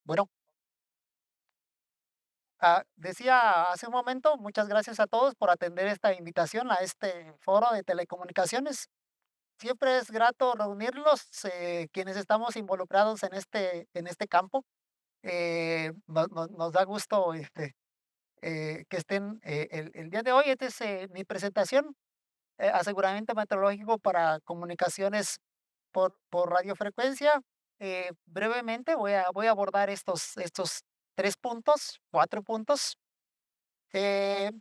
Bueno, decía hace un momento, muchas gracias a todos por atender esta invitación a este foro de telecomunicaciones. Siempre es grato reunirlos, quienes estamos involucrados en este campo. Nos da gusto que estén el día de hoy. Esta es mi presentación, aseguramiento meteorológico para comunicaciones por radiofrecuencia. Brevemente voy a abordar estos 3 puntos, 4 puntos. Eh,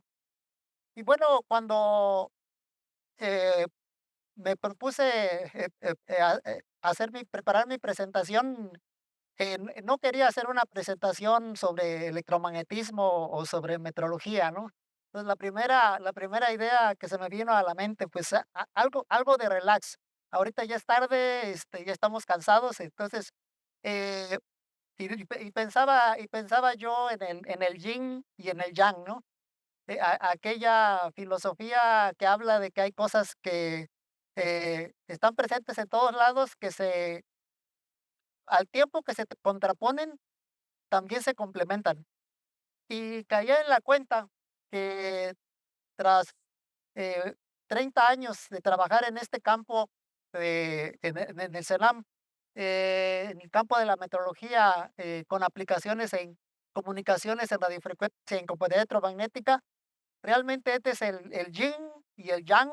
y bueno, cuando eh, me propuse preparar mi presentación, no quería hacer una presentación sobre electromagnetismo o sobre meteorología, ¿no? Entonces, la primera idea que se me vino a la mente, pues algo de relax. Ahorita ya es tarde, ya estamos cansados, entonces, eh, y pensaba yo en el yin y en el yang, ¿no? Aquella filosofía que habla de que hay cosas que están presentes en todos lados, al tiempo que se contraponen, también se complementan. Y caía en la cuenta que tras eh, 30 años de trabajar en este campo, en el CENAM, en el campo de la meteorología, con aplicaciones en comunicaciones, en radiofrecuencia, en compañía electromagnética. Realmente este es el yin y el yang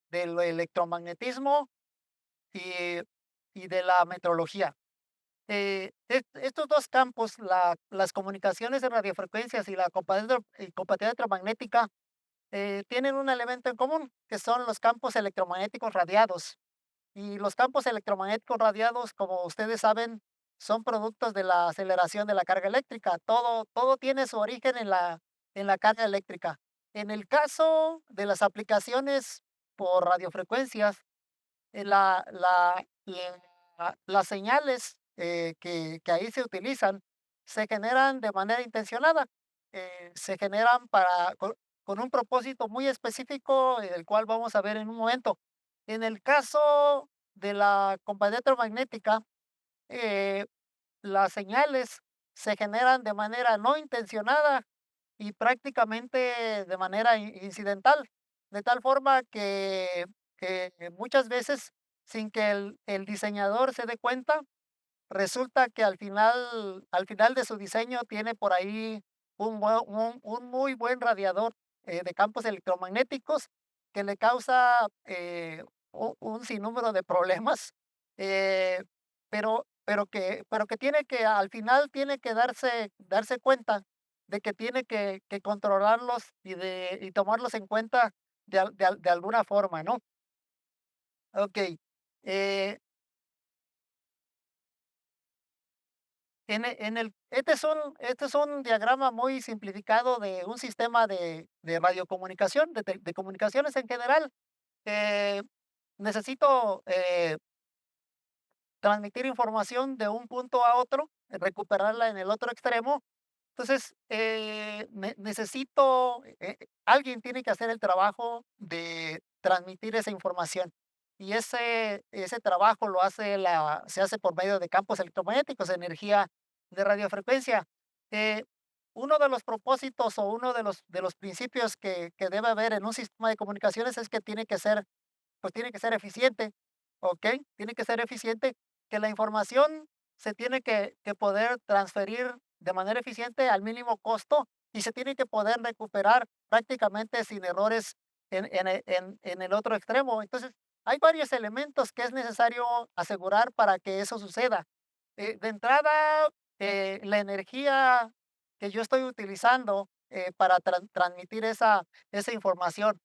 del electromagnetismo y y de la meteorología. Estos 2 campos, las comunicaciones de radiofrecuencias y la compatibilidad electromagnética, tienen un elemento en común, que son los campos electromagnéticos radiados. Y los campos electromagnéticos radiados, como ustedes saben, son productos de la aceleración de la carga eléctrica. Todo tiene su origen en la carga eléctrica. En el caso de las aplicaciones por radiofrecuencias, las señales que ahí se utilizan se generan de manera intencionada. Se generan con un propósito muy específico, el cual vamos a ver en un momento. En el caso de la compañía electromagnética, eh, las señales se generan de manera no intencionada y prácticamente de manera incidental, de tal forma que muchas veces, sin que el diseñador se dé cuenta, resulta que al final de su diseño tiene por ahí un muy buen radiador de campos electromagnéticos que le causa un sinnúmero de problemas, eh, pero que al final tiene que darse cuenta de que tiene que controlarlos y tomarlos en cuenta de alguna forma, ¿no? Ok. Este es un diagrama muy simplificado de un sistema de radiocomunicación, de comunicaciones en general. Eh, Necesito transmitir información de un punto a otro, recuperarla en el otro extremo. Entonces, alguien tiene que hacer el trabajo de transmitir esa información. Y ese trabajo se hace por medio de campos electromagnéticos, energía de radiofrecuencia. Eh, Uno de los propósitos o uno de los principios que debe haber en un sistema de comunicaciones es que tiene que ser eficiente, ¿ok? Tiene que ser eficiente, que la información se tiene que poder transferir de manera eficiente al mínimo costo y se tiene que poder recuperar prácticamente sin errores en el otro extremo. Entonces, hay varios elementos que es necesario asegurar para que eso suceda. De entrada, la energía que yo estoy utilizando para transmitir esa información,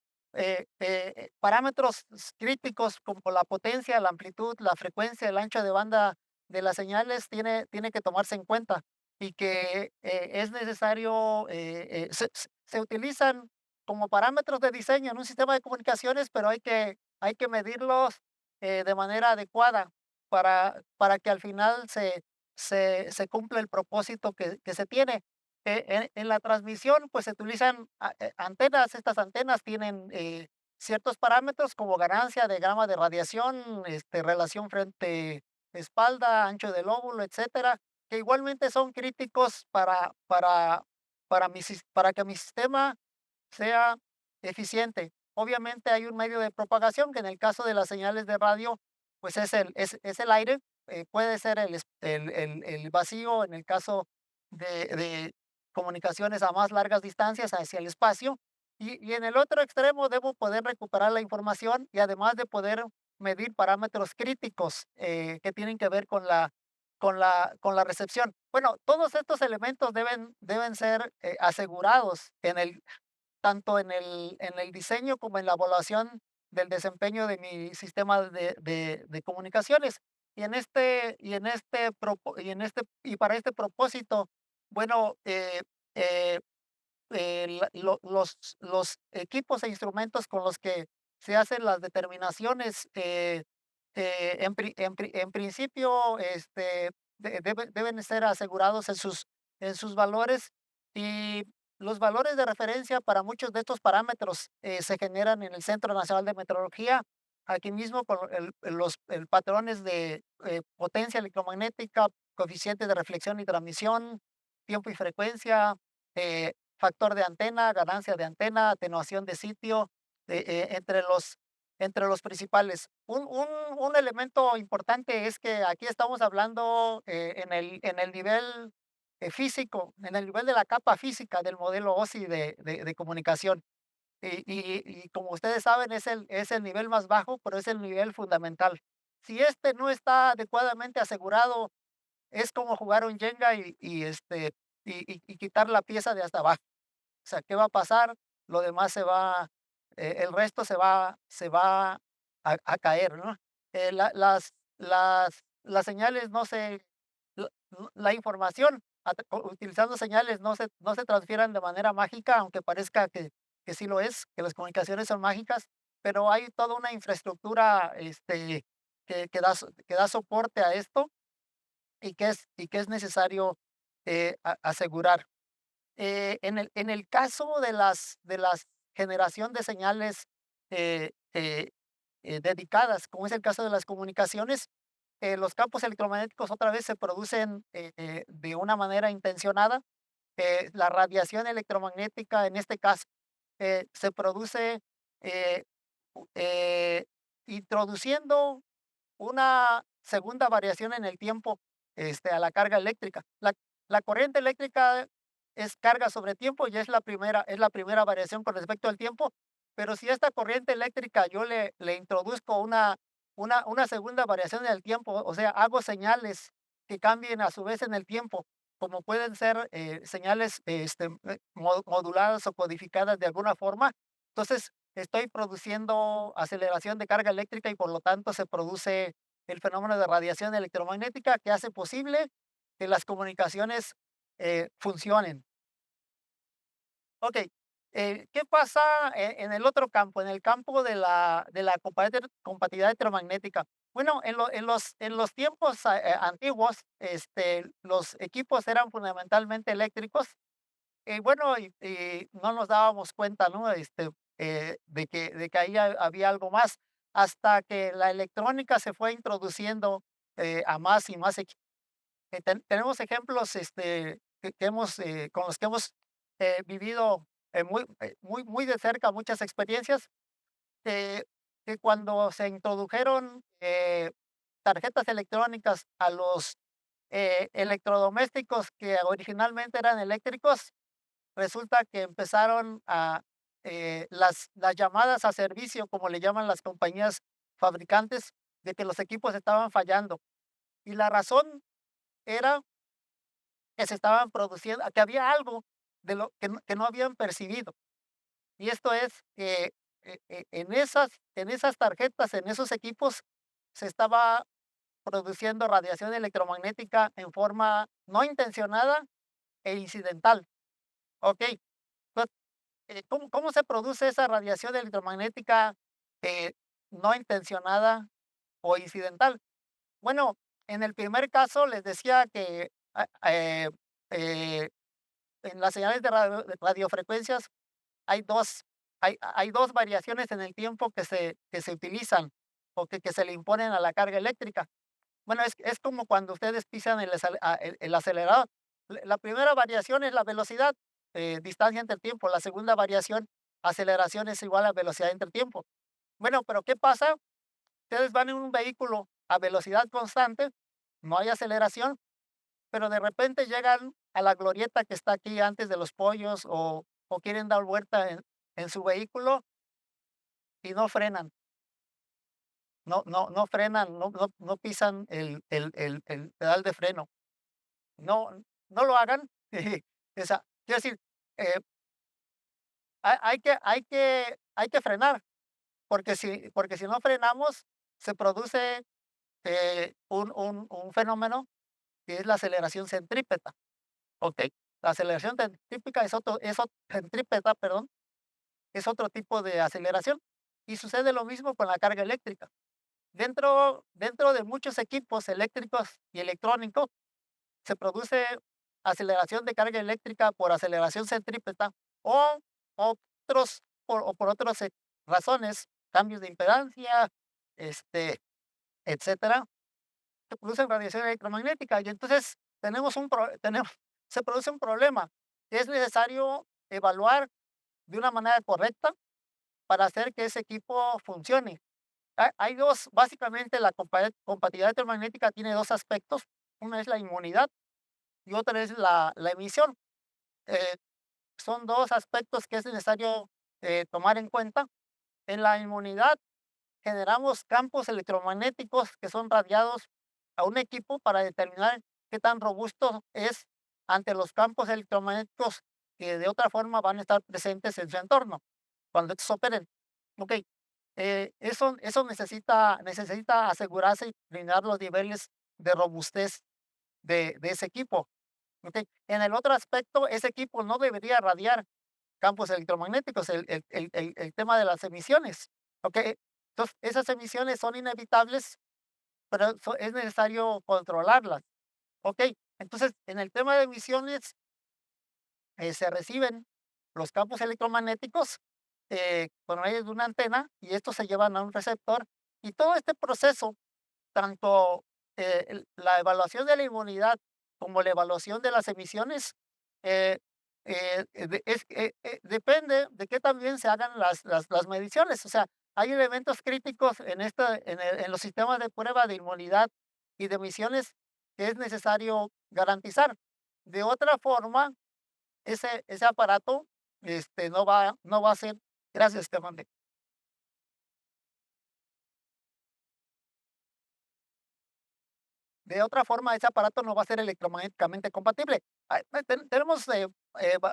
parámetros críticos como la potencia, la amplitud, la frecuencia, el ancho de banda de las señales tiene que tomarse en cuenta y que es necesario, se utilizan como parámetros de diseño en un sistema de comunicaciones, pero hay que medirlos de manera adecuada para que al final se cumpla el propósito que se tiene. En la transmisión, pues, se utilizan antenas. Estas antenas tienen ciertos parámetros como ganancia de gama de radiación, relación frente-espalda, ancho del lóbulo, etcétera. que igualmente son críticos para que mi sistema sea eficiente. Obviamente hay un medio de propagación que en el caso de las señales de radio, pues es el aire, puede ser el vacío en el caso de comunicaciones a más largas distancias hacia el espacio. Y en el otro extremo debo poder recuperar la información y además de poder medir parámetros críticos que tienen que ver con la recepción. Bueno, todos estos elementos deben ser asegurados tanto en el diseño como en la evaluación del desempeño de mi sistema de comunicaciones. Y para este propósito, bueno, eh, los equipos e instrumentos con los que se hacen las determinaciones, en principio, deben ser asegurados en sus valores, y los valores de referencia para muchos de estos parámetros se generan en el Centro Nacional de Meteorología, aquí mismo con el patrones de potencia electromagnética, coeficiente de reflexión y transmisión, tiempo y frecuencia, eh, factor de antena, ganancia de antena, atenuación de sitio, entre los principales. Un elemento importante es que aquí estamos hablando en el nivel físico, en el nivel de la capa física del modelo OSI de comunicación. Y como ustedes saben, es el nivel más bajo, pero es el nivel fundamental. Si este no está adecuadamente asegurado, es como jugar un Jenga y quitar la pieza de hasta abajo. O sea, ¿qué va a pasar? Lo demás el resto se va a caer, ¿no? Las señales no se la información utilizando señales no se transfieren de manera mágica, aunque parezca que sí lo es, que las comunicaciones son mágicas, pero hay toda una infraestructura, que da soporte a esto y que es necesario, asegurar. En el caso de las generación de señales, dedicadas, como es el caso de las comunicaciones, los campos electromagnéticos otra vez se producen, de una manera intencionada. La radiación electromagnética, en este caso, se produce, eh, eh, introduciendo una segunda variación en el tiempo, a la carga eléctrica. La corriente eléctrica es carga sobre tiempo y es la primera variación con respecto al tiempo, pero si esta corriente eléctrica yo le introduzco una segunda variación en el tiempo, o sea, hago señales que cambien a su vez en el tiempo, como pueden ser, señales, moduladas o codificadas de alguna forma, entonces estoy produciendo aceleración de carga eléctrica y por lo tanto se produce el fenómeno de radiación electromagnética que hace posible que las comunicaciones funcionen. Ok, ¿qué pasa en el otro campo, en el campo de la compatibilidad electromagnética? Bueno, en los tiempos antiguos, los equipos eran fundamentalmente eléctricos. Y bueno, y no nos dábamos cuenta, ¿no? De que ahí había algo más, hasta que la electrónica se fue introduciendo a más y más tenemos ejemplos, con los que hemos vivido muy de cerca muchas experiencias, que que cuando se introdujeron tarjetas electrónicas a los electrodomésticos que originalmente eran eléctricos, resulta que empezaron las llamadas a servicio, como le llaman las compañías fabricantes, de que los equipos estaban fallando. Y la razón era que se estaban produciendo, que había algo de lo que no habían percibido. Y esto es que en esas tarjetas, en esos equipos, se estaba produciendo radiación electromagnética en forma no intencionada e incidental. ¿Ok? ¿Cómo se produce esa radiación electromagnética eh, no intencionada o incidental? Bueno, en el primer caso les decía que eh, en las señales de radiofrecuencias hay dos variaciones en el tiempo que se utilizan o que se le imponen a la carga eléctrica. Bueno, es como cuando ustedes pisan el acelerador. La primera variación es la velocidad, distancia entre tiempo. La segunda variación, aceleración, es igual a velocidad entre tiempo. Bueno, pero ¿qué pasa? Ustedes van en un vehículo a velocidad constante, no hay aceleración, pero de repente llegan a la glorieta que está aquí antes de los pollos o quieren dar vuelta en su vehículo y no frenan, no frenan, no pisan el pedal de freno. No, no lo hagan. Esa, quiero decir, eh, hay que frenar, porque si no frenamos, se produce un fenómeno que es la aceleración centrípeta. Okey. La aceleración centrípeta centrípeta, perdón, es otro tipo de aceleración, y sucede lo mismo con la carga eléctrica. Dentro de muchos equipos eléctricos y electrónicos se produce aceleración de carga eléctrica por aceleración centrípeta o por otras, razones, cambios de impedancia, este, etcétera, se producen radiación electromagnética y entonces se produce un problema. Es necesario evaluar de una manera correcta para hacer que ese equipo funcione. Hay dos, básicamente compatibilidad electromagnética tiene dos aspectos. Una es la inmunidad y otra es la emisión. Eh, Son dos aspectos que es necesario tomar en cuenta. En la inmunidad generamos campos electromagnéticos que son radiados a un equipo para determinar qué tan robusto es ante los campos electromagnéticos que de otra forma van a estar presentes en su entorno cuando estos operen. Ok, eso necesita asegurarse y brindar los niveles de robustez de ese equipo. Ok, en el otro aspecto, ese equipo no debería radiar campos electromagnéticos, el tema de las emisiones, ¿ok? Entonces, esas emisiones son inevitables, pero es necesario controlarlas, ¿ok? Entonces, en el tema de emisiones, se reciben los campos electromagnéticos por medio de una antena y estos se llevan a un receptor y todo este proceso, tanto la evaluación de la inmunidad como la evaluación de las emisiones, eh, depende de que también se hagan las mediciones. O sea, hay elementos críticos en los sistemas de prueba de inmunidad y de emisiones que es necesario garantizar. De otra forma, ese aparato no va a ser. Gracias, te mandé. De otra forma, ese aparato no va a ser electromagnéticamente compatible. Tenemos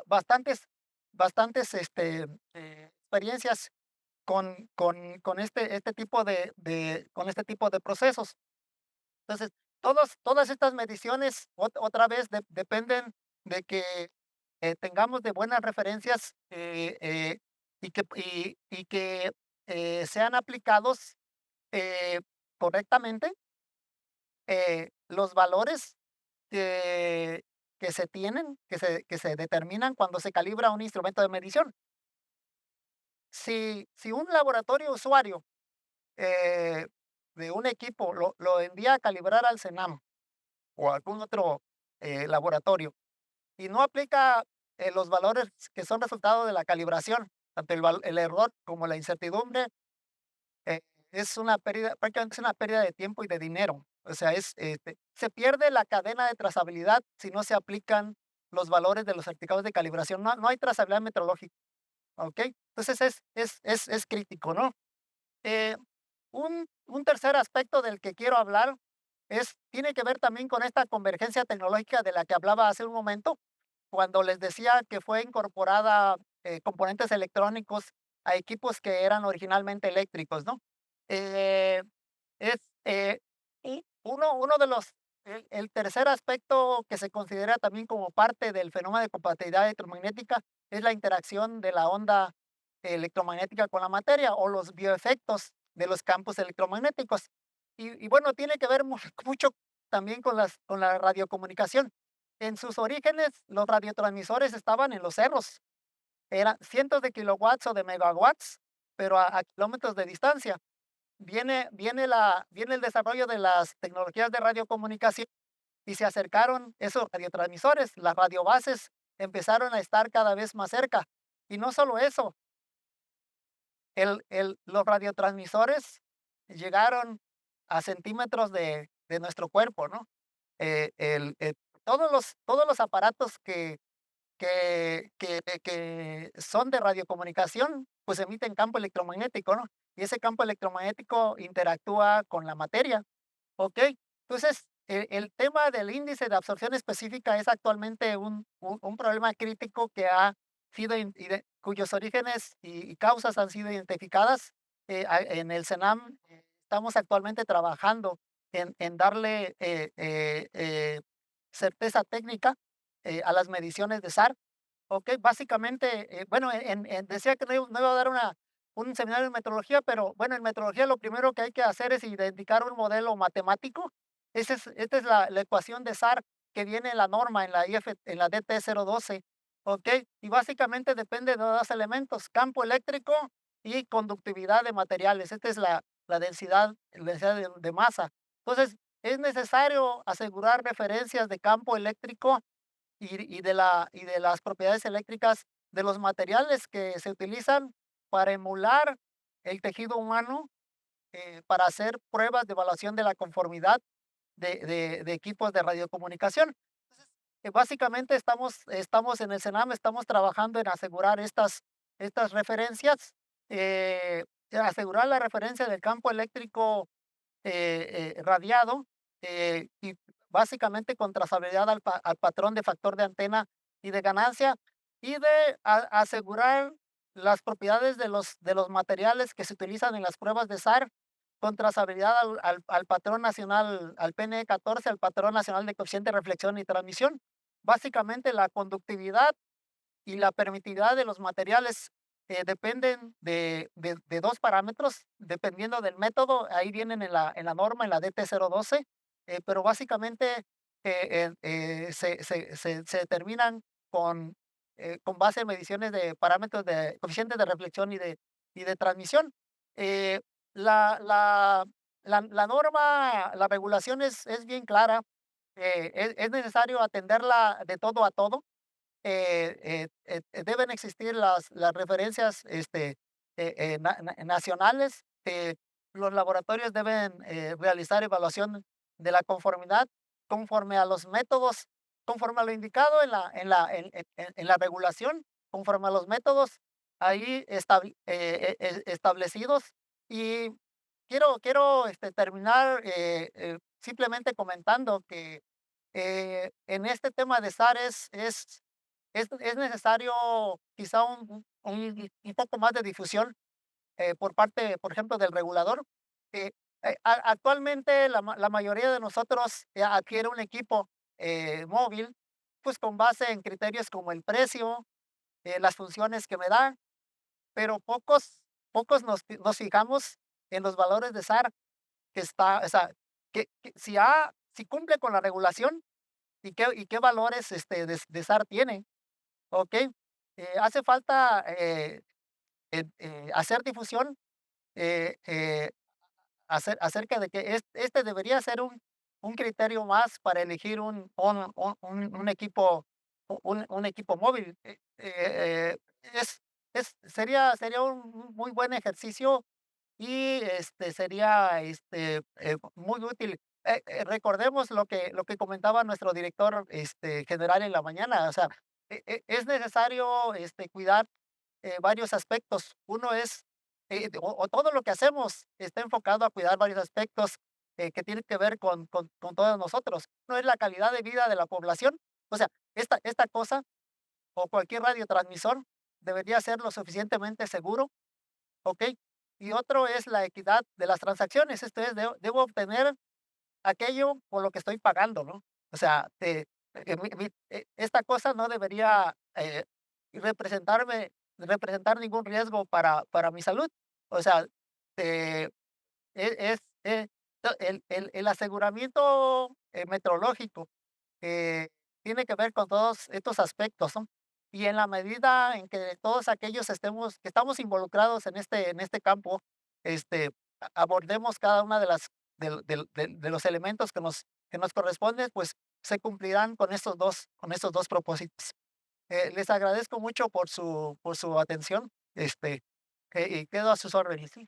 bastantes experiencias con este tipo de procesos. Entonces, todas estas mediciones otra vez dependen de que tengamos de buenas referencias y que sean aplicados correctamente los valores que, que se determinan cuando se calibra un instrumento de medición. Si un laboratorio usuario eh, de un equipo lo envía a calibrar al CENAM o a algún otro laboratorio y no aplica los valores que son resultado de la calibración, tanto el error como la incertidumbre, eh, es una pérdida, prácticamente es una pérdida de tiempo y de dinero. O sea, se pierde la cadena de trazabilidad si no se aplican los valores de los certificados de calibración. No hay trazabilidad metrológica, ¿ok? Entonces es crítico, ¿no? Eh, un tercer aspecto del que quiero hablar tiene que ver también con esta convergencia tecnológica de la que hablaba hace un momento, cuando les decía que fue incorporada componentes electrónicos a equipos que eran originalmente eléctricos, ¿no? Eh, es uno de el tercer aspecto que se considera también como parte del fenómeno de compatibilidad electromagnética es la interacción de la onda electromagnética con la materia o los bioefectos de los campos electromagnéticos. Y bueno, tiene que ver mucho también con la radiocomunicación. En sus orígenes, los radiotransmisores estaban en los cerros, eran cientos de kilowatts o de megawatts, pero a kilómetros de distancia. viene el desarrollo de las tecnologías de radiocomunicación y se acercaron esos radiotransmisores, las radiobases empezaron a estar cada vez más cerca. Y no solo eso, los radiotransmisores llegaron a centímetros de nuestro cuerpo, ¿no? Todos los aparatos que son de radiocomunicación, pues emiten campo electromagnético, ¿no? Y ese campo electromagnético interactúa con la materia, ¿ok? Entonces, el tema del índice de absorción específica es actualmente un problema crítico que ha sido, cuyos orígenes y causas han sido identificadas. En el CENAM estamos actualmente trabajando en darle certeza técnica a las mediciones de SAR. Okey, básicamente, bueno, decía que no iba a dar un seminario de metrología, pero bueno, en metrología lo primero que hay que hacer es identificar un modelo matemático. Esta es la ecuación de SAR que viene en la norma, en la DT-012, ¿okey? Y básicamente depende de 2 elementos, campo eléctrico y conductividad de materiales. Esta es la densidad de masa. Entonces, es necesario asegurar referencias de campo eléctrico y de las propiedades eléctricas de los materiales que se utilizan para emular el tejido humano, para hacer pruebas de evaluación de la conformidad de equipos de radiocomunicación. Entonces, básicamente estamos en el CENAM, estamos trabajando en asegurar estas referencias, asegurar la referencia del campo eléctrico radiado, y básicamente con trazabilidad al patrón de factor de antena y de ganancia, y de asegurar las propiedades de los materiales que se utilizan en las pruebas de SAR, con trazabilidad al patrón nacional, al PNE 14, al patrón nacional de coeficiente de reflexión y transmisión. Básicamente, la conductividad y la permitividad de los materiales dependen de 2 parámetros, dependiendo del método, ahí vienen en la norma, en la DT-012, pero básicamente se determinan con base en mediciones de parámetros de coeficientes de reflexión y de transmisión. Eh, la norma, la regulación es bien clara, es necesario atenderla de todo a todo. Deben existir las referencias nacionales. Los laboratorios deben realizar evaluación de la conformidad conforme a los métodos, conforme a lo indicado en la regulación, conforme a los métodos ahí establecidos. Y quiero terminar simplemente comentando que en este tema de SAR es necesario quizá un poco más de difusión, por parte, por ejemplo, del regulador. Actualmente la mayoría de nosotros adquiere un equipo móvil, pues con base en criterios como el precio, las funciones que me da, pero pocos nos fijamos en los valores de SAR o sea, si cumple con la regulación y qué valores de SAR tiene. Okey, hace falta, hacer difusión, eh eh, acerca de que este debería ser un criterio más para elegir un equipo un equipo móvil. Sería un muy buen ejercicio y, sería, muy útil. Recordemos lo que comentaba nuestro director, general en la mañana, o sea, es necesario, cuidar, varios aspectos. Uno es, o todo lo que hacemos está enfocado a cuidar varios aspectos, que tienen que ver con todos nosotros. Uno es la calidad de vida de la población, o sea, esta cosa o cualquier radiotransmisor debería ser lo suficientemente seguro. ¿Ok? Y otro es la equidad de las transacciones, esto es, debo obtener aquello por lo que estoy pagando, ¿no? O sea, esta cosa no debería representar ningún riesgo para mi salud. O sea, eh, el aseguramiento metrológico eh, tiene que ver con todos estos aspectos, ¿no? Y en la medida en que todos aquellos que estamos involucrados en este campo, este, abordemos cada una de las de los elementos que nos corresponden, pues se cumplirán con estos 2 propósitos. Les agradezco mucho por su atención, y quedo a sus órdenes, sí.